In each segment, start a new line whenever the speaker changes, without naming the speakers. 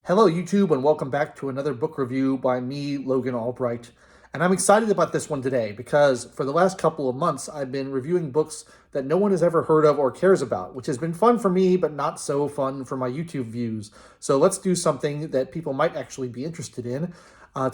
Hello, YouTube, and welcome back to another book review by me, Logan Albright. And I'm excited about this one today because for the last couple of months, I've been reviewing books that no one has ever heard of or cares about, which has been fun for me, but not so fun for my YouTube views. So let's do something that people might actually be interested in.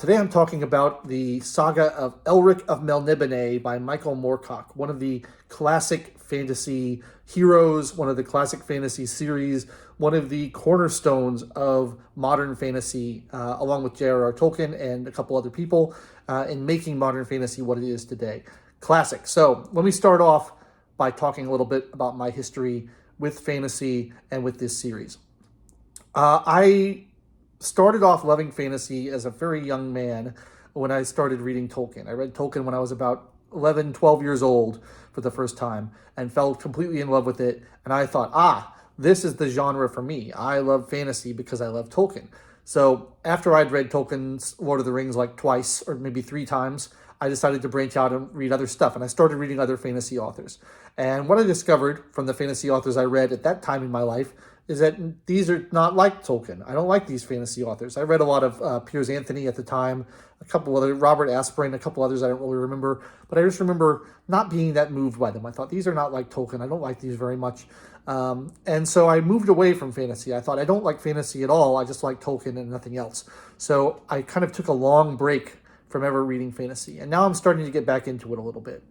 Today I'm talking about the Saga of Elric of Melniboné by Michael Moorcock, one of the classic fantasy heroes, one of the classic fantasy series, one of the cornerstones of modern fantasy, along with J.R.R. Tolkien and a couple other people, in making modern fantasy what it is today. Classic. So let me start off by talking a little bit about my history with fantasy and with this series. I started off loving fantasy as a very young man when I started reading Tolkien. I read Tolkien when I was about 11, 12 years old for the first time and fell completely in love with it. And I thought, this is the genre for me. I love fantasy because I love Tolkien. So after I'd read Tolkien's Lord of the Rings like twice or maybe three times, I decided to branch out and read other stuff. And I started reading other fantasy authors. And what I discovered from the fantasy authors I read at that time in my life is that these are not like Tolkien. I don't like these fantasy authors. I read a lot of Piers Anthony at the time, a couple other, Robert Asprin, a couple others I don't really remember, but I just remember not being that moved by them. I thought, these are not like Tolkien. I don't like these very much. And so I moved away from fantasy. I thought, I don't like fantasy at all. I just like Tolkien and nothing else. So I kind of took a long break from ever reading fantasy. And now I'm starting to get back into it a little bit.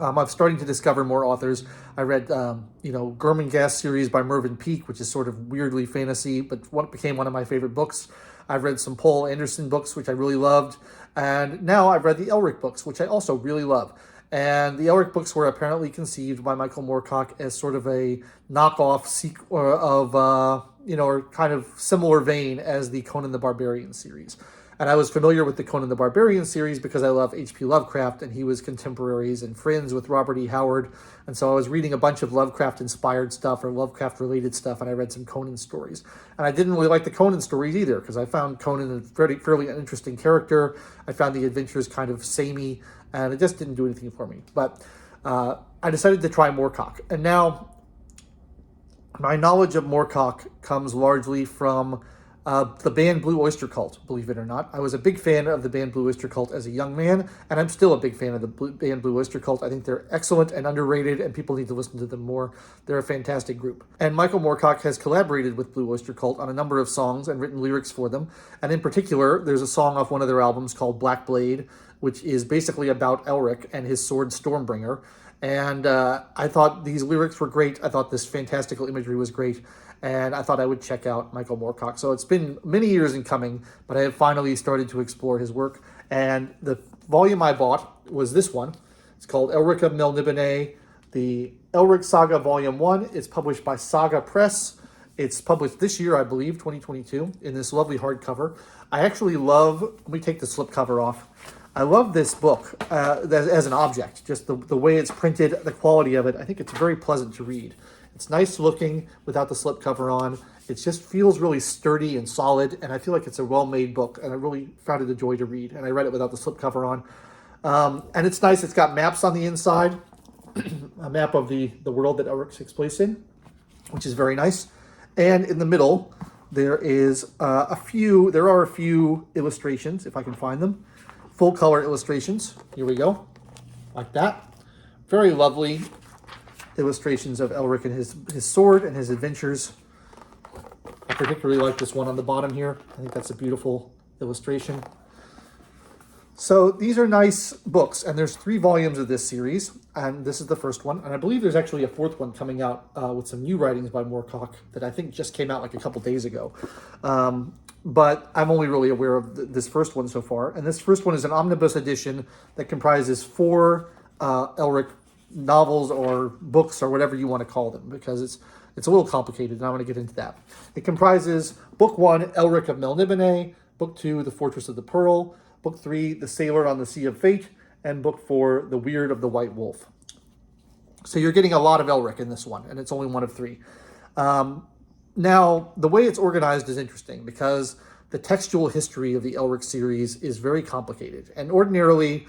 I'm starting to discover more authors. I read, German series by Mervyn Peake, which is sort of weirdly fantasy, but what became one of my favorite books. I've read some Poul Anderson books, which I really loved. And now I've read the Elric books, which I also really love. And the Elric books were apparently conceived by Michael Moorcock as sort of a knockoff of, or kind of similar vein as the Conan the Barbarian series. And I was familiar with the Conan the Barbarian series because I love H.P. Lovecraft, and he was contemporaries and friends with Robert E. Howard. And so I was reading a bunch of Lovecraft-inspired stuff or Lovecraft-related stuff, and I read some Conan stories. And I didn't really like the Conan stories either because I found Conan a fairly interesting character. I found the adventures kind of samey, and it just didn't do anything for me. But I decided to try Moorcock. And now my knowledge of Moorcock comes largely from the band Blue Öyster Cult, believe it or not. I was a big fan of the band Blue Öyster Cult as a young man, and I'm still a big fan of the band Blue Öyster Cult. I think they're excellent and underrated, and people need to listen to them more. They're a fantastic group. And Michael Moorcock has collaborated with Blue Öyster Cult on a number of songs and written lyrics for them. And in particular, there's a song off one of their albums called Black Blade, which is basically about Elric and his sword Stormbringer. And I thought these lyrics were great. I thought this fantastical imagery was great. And I thought I would check out Michael Moorcock. So it's been many years in coming, but I have finally started to explore his work. And the volume I bought was this one. It's called Elric of Melniboné, the Elric Saga Volume 1. It's published by Saga Press. It's published this year, I believe, 2022, in this lovely hardcover. I actually love, let me take the slipcover off. I love this book as an object, just the way it's printed, the quality of it. I think it's very pleasant to read. It's nice looking without the slipcover on. It just feels really sturdy and solid, and I feel like it's a well-made book, and I really found it a joy to read, and I read it without the slipcover on. And it's nice. It's got maps on the inside, a map of the world that Elric takes place in, which is very nice. And in the middle, there are a few illustrations, if I can find them. Full-color illustrations. Here we go. Like that. Very lovely illustrations of Elric and his sword and his adventures. I particularly like this one on the bottom here. I think that's a beautiful illustration. So these are nice books, and there's 3 volumes of this series, and this is the first one. And I believe there's actually a 4th one coming out with some new writings by Moorcock that I think just came out like a couple days ago. But I'm only really aware of this first one so far. And this first one is an omnibus edition that comprises 4 Elric novels or books or whatever you want to call them, because it's a little complicated, and I'm going to get into that. It comprises Book 1, Elric of Melniboné, Book 2, The Fortress of the Pearl, Book 3, The Sailor on the Sea of Fate, and Book 4, The Weird of the White Wolf. So you're getting a lot of Elric in this one, and it's only one of 3. Now, the way it's organized is interesting because the textual history of the Elric series is very complicated, and ordinarily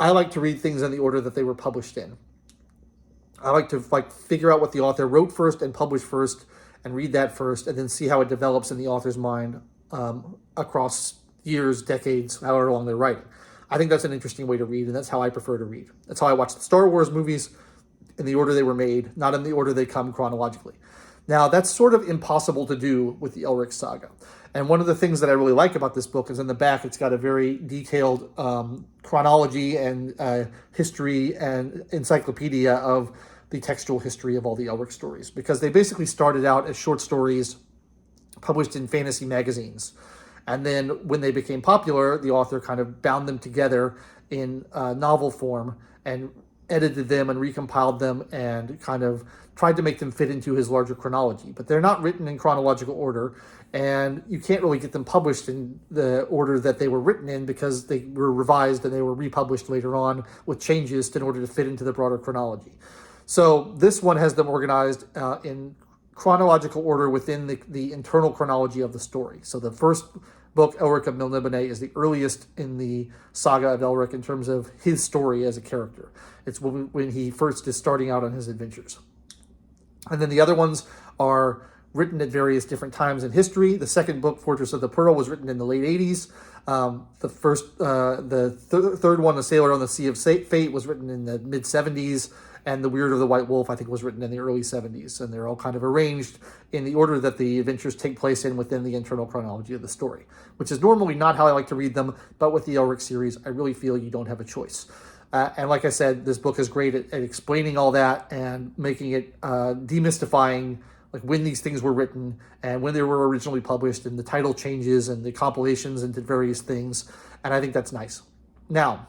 I like to read things in the order that they were published in. I like to figure out what the author wrote first and published first, and read that first, and then see how it develops in the author's mind across years, decades, however long they're writing. I think that's an interesting way to read, and that's how I prefer to read. That's how I watch the Star Wars movies, in the order they were made, not in the order they come chronologically. Now, that's sort of impossible to do with the Elric Saga. And one of the things that I really like about this book is in the back, it's got a very detailed chronology and history and encyclopedia of the textual history of all the Elric stories, because they basically started out as short stories published in fantasy magazines. And then when they became popular, the author kind of bound them together in novel form and edited them and recompiled them and kind of tried to make them fit into his larger chronology. But they're not written in chronological order, and you can't really get them published in the order that they were written in, because they were revised and they were republished later on with changes in order to fit into the broader chronology. So this one has them organized in chronological order within the internal chronology of the story. So the first book, Elric of Melniboné, is the earliest in the saga of Elric in terms of his story as a character. It's when he first is starting out on his adventures. And then the other ones are written at various different times in history. The second book, Fortress of the Pearl, was written in the late 80s. The third one, The Sailor on the Sea of Fate, was written in the mid 70s. And The Weird of the White Wolf, I think, was written in the early 70s. And they're all kind of arranged in the order that the adventures take place in within the internal chronology of the story, which is normally not how I like to read them. But with the Elric series, I really feel you don't have a choice. And like I said, this book is great at explaining all that and making it demystifying, like when these things were written and when they were originally published, and the title changes and the compilations into various things. And I think that's nice. Now,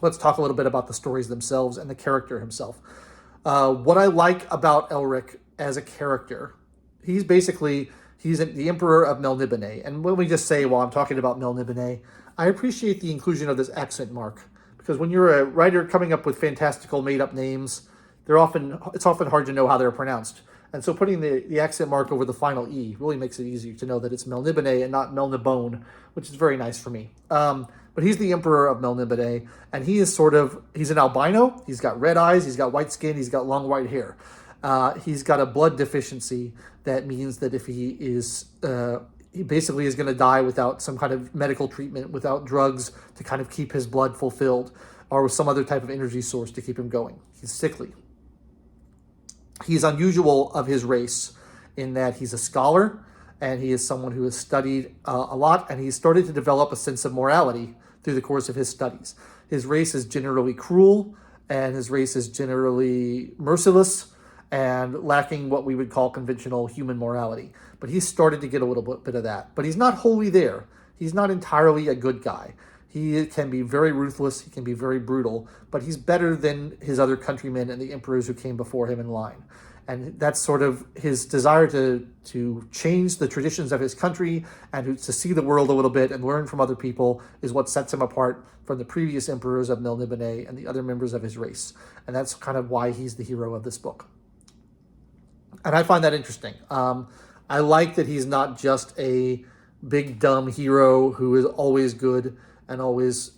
let's talk a little bit about the stories themselves and the character himself. What I like about Elric as a character, he's the Emperor of Melniboné. And let me just say, while I'm talking about Melniboné, I appreciate the inclusion of this accent mark, because when you're a writer coming up with fantastical made-up names, it's often hard to know how they're pronounced. And so putting the accent mark over the final E really makes it easier to know that it's Melniboné and not Melniboné, which is very nice for me. But he's the Emperor of Melniboné, and he's an albino. He's got red eyes, he's got white skin, he's got long white hair. He's got a blood deficiency that means that if he basically is going to die without some kind of medical treatment, without drugs to kind of keep his blood fulfilled, or with some other type of energy source to keep him going. He's sickly. He's unusual of his race in that he's a scholar, and he is someone who has studied a lot, and he's started to develop a sense of morality through the course of his studies. His race is generally cruel, and his race is generally merciless, and lacking what we would call conventional human morality. But he's started to get a little bit of that. But he's not wholly there. He's not entirely a good guy. He can be very ruthless, he can be very brutal, but he's better than his other countrymen and the emperors who came before him in line. And that's sort of his desire to change the traditions of his country and to see the world a little bit and learn from other people is what sets him apart from the previous emperors of Melniboné and the other members of his race. And that's kind of why he's the hero of this book. And I find that interesting. I like that he's not just a big dumb hero who is always good and always,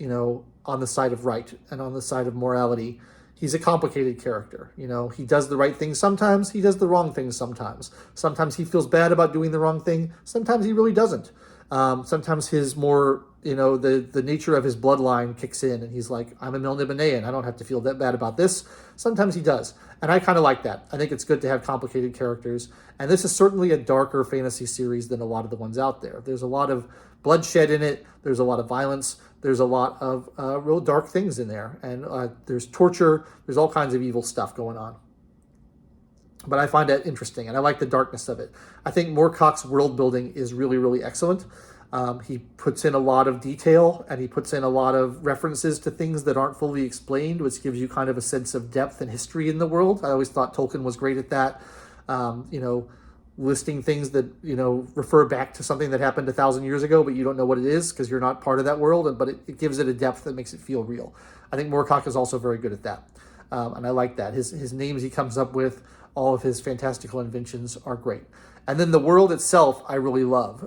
on the side of right and on the side of morality. He's a complicated character. He does the right thing sometimes, he does the wrong thing sometimes. Sometimes he feels bad about doing the wrong thing, sometimes he really doesn't. Sometimes his more, the nature of his bloodline kicks in and he's like, I'm a Melniboné and I don't have to feel that bad about this. Sometimes he does. And I kind of like that. I think it's good to have complicated characters. And this is certainly a darker fantasy series than a lot of the ones out there. There's a lot of bloodshed in it. There's a lot of violence. There's a lot of real dark things in there. And there's torture. There's all kinds of evil stuff going on. But I find that interesting, and I like the darkness of it. I think Moorcock's world building is really, really excellent. He puts in a lot of detail, and he puts in a lot of references to things that aren't fully explained, which gives you kind of a sense of depth and history in the world. I always thought Tolkien was great at that. Listing things that, refer back to something that happened 1,000 years ago, but you don't know what it is because you're not part of that world, but it gives it a depth that makes it feel real. I think Moorcock is also very good at that, and I like that. His names he comes up with, all of his fantastical inventions are great. And then the world itself, I really love.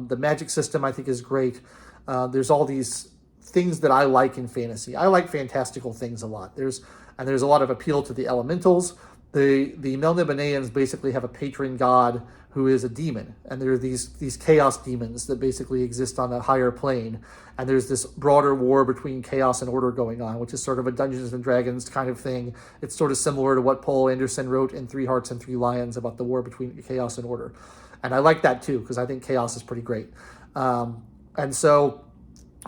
The magic system, I think, is great. There's all these things that I like in fantasy. I like fantastical things a lot. There's a lot of appeal to the elementals. the Melnibonéans basically have a patron god who is a demon, and there are these chaos demons that basically exist on a higher plane, and there's this broader war between chaos and order going on, which is sort of a Dungeons and Dragons kind of thing. It's sort of similar to what Poul Anderson wrote in Three Hearts and Three Lions about the war between chaos and order, and I like that too because I think chaos is pretty great. And so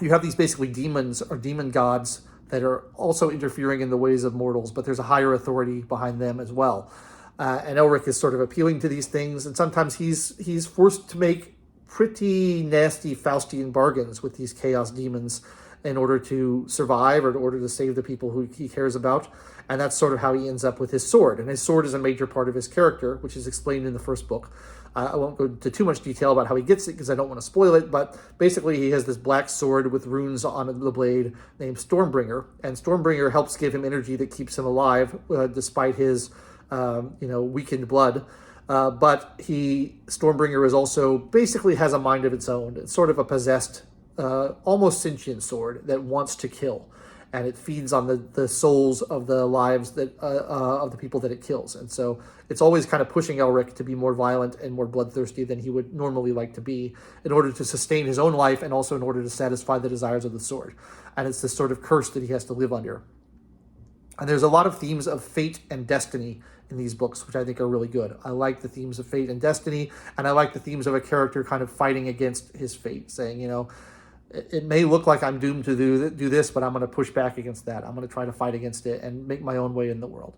you have these basically demons or demon gods that are also interfering in the ways of mortals, but there's a higher authority behind them as well. And Elric is sort of appealing to these things, and sometimes he's forced to make pretty nasty Faustian bargains with these chaos demons in order to survive or in order to save the people who he cares about. And that's sort of how he ends up with his sword. And his sword is a major part of his character, which is explained in the first book. I won't go into too much detail about how he gets it because I don't want to spoil it, but basically he has this black sword with runes on the blade named Stormbringer, and Stormbringer helps give him energy that keeps him alive despite his weakened blood. But Stormbringer is also basically has a mind of its own. It's sort of a possessed, almost sentient sword that wants to kill, and it feeds on the souls of the lives that of the people that it kills. And so it's always kind of pushing Elric to be more violent and more bloodthirsty than he would normally like to be in order to sustain his own life and also in order to satisfy the desires of the sword. And it's this sort of curse that he has to live under. And there's a lot of themes of fate and destiny in these books, which I think are really good. I like the themes of fate and destiny, and I like the themes of a character kind of fighting against his fate, saying, it may look like I'm doomed to do this, but I'm going to push back against that. I'm going to try to fight against it and make my own way in the world.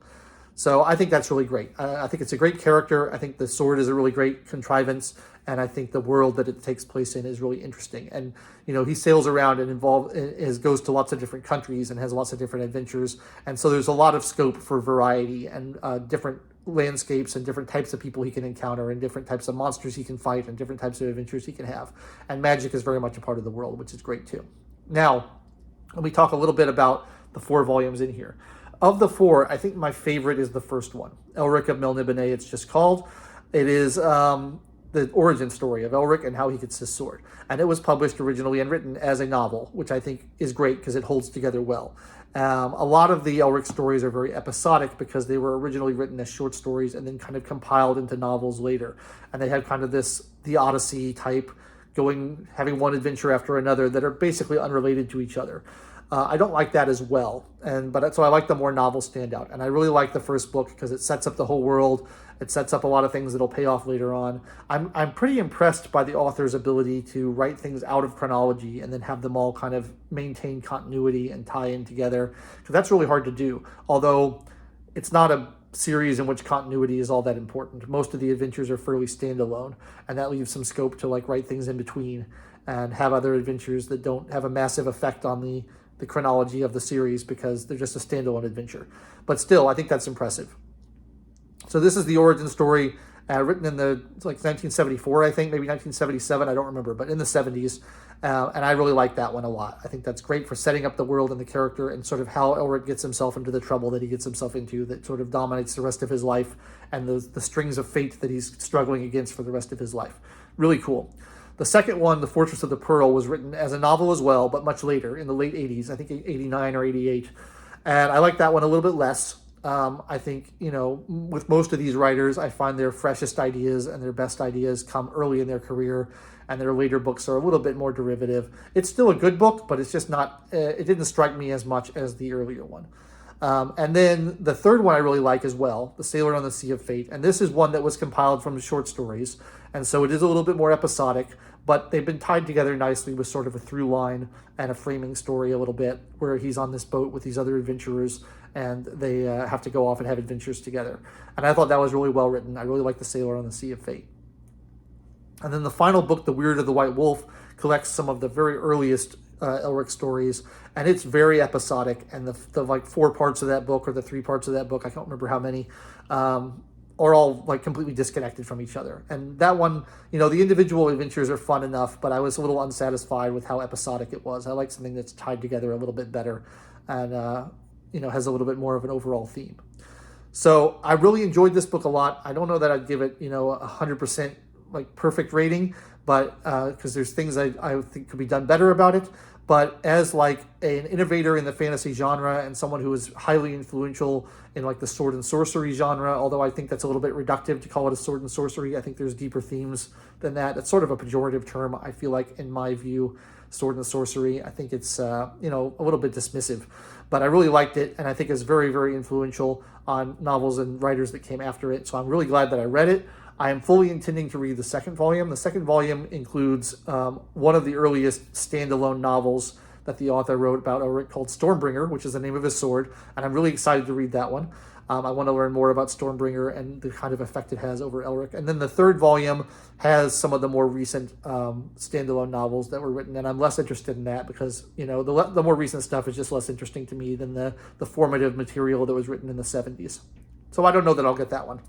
So I think that's really great. I think it's a great character. I think the sword is a really great contrivance, and I think the world that it takes place in is really interesting. And he sails around and goes to lots of different countries and has lots of different adventures, and so there's a lot of scope for variety and different landscapes and different types of people he can encounter and different types of monsters he can fight and different types of adventures he can have. And magic is very much a part of the world, which is great too. Now, let me talk a little bit about the 4 volumes in here. Of the 4, I think my favorite is the first one, Elric of Melniboné, it's just called. It is the origin story of Elric and how he gets his sword. And it was published originally and written as a novel, which I think is great because it holds together well. A lot of the Elric stories are very episodic because they were originally written as short stories and then kind of compiled into novels later. And they have kind of the Odyssey type, having one adventure after another that are basically unrelated to each other. I don't like that as well, so I like the more novel standout. And I really like the first book because it sets up the whole world. It sets up a lot of things that'll pay off later on. I'm pretty impressed by the author's ability to write things out of chronology and then have them all kind of maintain continuity and tie in together, because that's really hard to do. Although it's not a series in which continuity is all that important. Most of the adventures are fairly standalone, and that leaves some scope to write things in between and have other adventures that don't have a massive effect on the chronology of the series because they're just a standalone adventure. But still, I think that's impressive. So this is the origin story written in 1974, I think, maybe 1977, I don't remember, but in the 70s. And I really like that one a lot. I think that's great for setting up the world and the character and sort of how Elric gets himself into the trouble that he gets himself into that sort of dominates the rest of his life and the strings of fate that he's struggling against for the rest of his life. Really cool. The second one, The Fortress of the Pearl, was written as a novel as well, but much later, in the late 80s, I think 89 or 88. And I like that one a little bit less. I think, with most of these writers, I find their freshest ideas and their best ideas come early in their career, and their later books are a little bit more derivative. It's still a good book, but it's just not, it didn't strike me as much as the earlier one. And then the third one I really like as well, The Sailor on the Sea of Fate. And this is one that was compiled from short stories. And so it is a little bit more episodic, but they've been tied together nicely with sort of a through line and a framing story a little bit, where he's on this boat with these other adventurers and they have to go off and have adventures together. And I thought that was really well written. I really like The Sailor on the Sea of Fate. And then the final book, The Weird of the White Wolf, collects some of the very earliest Elric stories, and it's very episodic. And the 4 parts of that book, or the 3 parts of that book, I can't remember how many, are all completely disconnected from each other. And that one, the individual adventures are fun enough, but I was a little unsatisfied with how episodic it was. I like something that's tied together a little bit better and has a little bit more of an overall theme. So I really enjoyed this book a lot. I don't know that I'd give it 100% perfect rating, but because there's things I think could be done better about it. But as like an innovator in the fantasy genre and someone who is highly influential in like the sword and sorcery genre, although I think that's a little bit reductive to call it a sword and sorcery, I think there's deeper themes than that. It's sort of a pejorative term, I feel like, in my view, sword and sorcery. I think it's, a little bit dismissive. But I really liked it, and I think it's very, very influential on novels and writers that came after it. So I'm really glad that I read it. I am fully intending to read the second volume. The second volume includes one of the earliest standalone novels that the author wrote about Elric called Stormbringer, which is the name of his sword, and I'm really excited to read that one. I want to learn more about Stormbringer and the kind of effect it has over Elric. And then the third volume has some of the more recent standalone novels that were written, and I'm less interested in that because, the more recent stuff is just less interesting to me than the formative material that was written in the 70s. So I don't know that I'll get that one.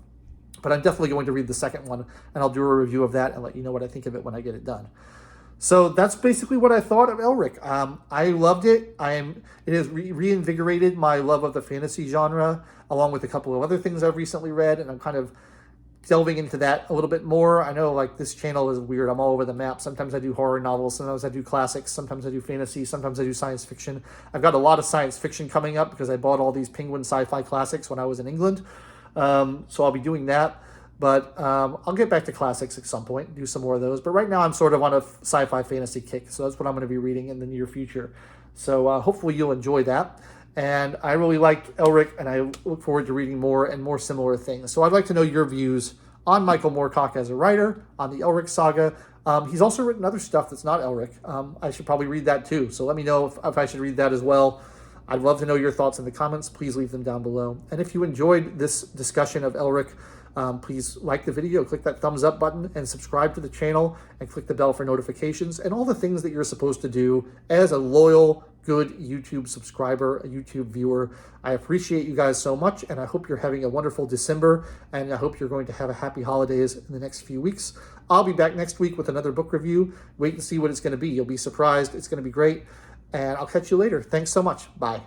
But I'm definitely going to read the second one, and I'll do a review of that and let you know what I think of it when I get it done. So that's basically what I thought of Elric. I loved it. It has reinvigorated my love of the fantasy genre, along with a couple of other things I've recently read, and I'm kind of delving into that a little bit more. I know like this channel is weird. I'm all over the map. Sometimes I do horror novels, sometimes I do classics, sometimes I do fantasy, sometimes I do science fiction. I've got a lot of science fiction coming up because I bought all these Penguin sci-fi classics when I was in England. So I'll be doing that, but I'll get back to classics at some point, do some more of those. But right now I'm sort of on a sci-fi fantasy kick, so that's what I'm going to be reading in the near future. So hopefully you'll enjoy that. And I really like Elric, and I look forward to reading more and more similar things. So I'd like to know your views on Michael Moorcock as a writer, on the Elric Saga. He's also written other stuff that's not Elric. I should probably read that too. So let me know if I should read that as well. I'd love to know your thoughts in the comments. Please leave them down below. And if you enjoyed this discussion of Elric, please like the video, click that thumbs up button, and subscribe to the channel, and click the bell for notifications, and all the things that you're supposed to do as a loyal, good YouTube subscriber, a YouTube viewer. I appreciate you guys so much, and I hope you're having a wonderful December, and I hope you're going to have a happy holidays in the next few weeks. I'll be back next week with another book review. Wait and see what it's going to be. You'll be surprised. It's going to be great. And I'll catch you later. Thanks so much. Bye.